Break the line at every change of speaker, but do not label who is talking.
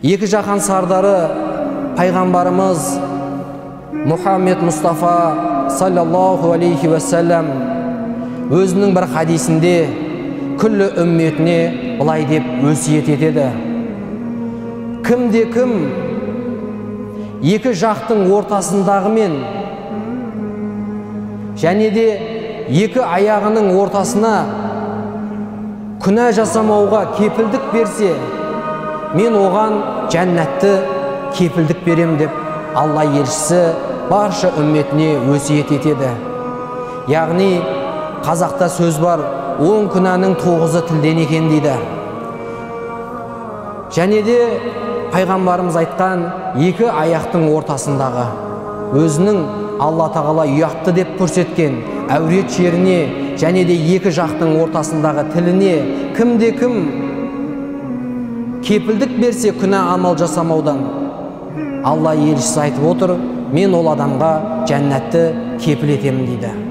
Екі жаһан сардары пайғамбарымыз Мұхаммед Мұстафа саллаллаху алейхи вассалам өзінің бір хадисінде күллі үмметіне былай деп өсиет етеді: кімде-кім екі жақтың ортасындағы мен және де екі аяғының ортасына күнә жасамауға кепілдік берсе, мен оған жәннатты кепілдік берем деп Алла елшісі барша үмметіне өсиет етеді. Яғни қазақта сөз бар: 10 күнәнің 9-ы тілден екен дейді. Және де пайғамбарымыз айтқан екі аяқтың ортасындағы өзінің Алла тағала ұятты деп көрсеткен әурет жеріне және де екі жақтың ортасындағы тіліне кімде-кім кепілдік берсе күнә амал жасамаудан, Алла елшісі айтып отыр: мен ол адамға жәннатты кепіл етемін дейді.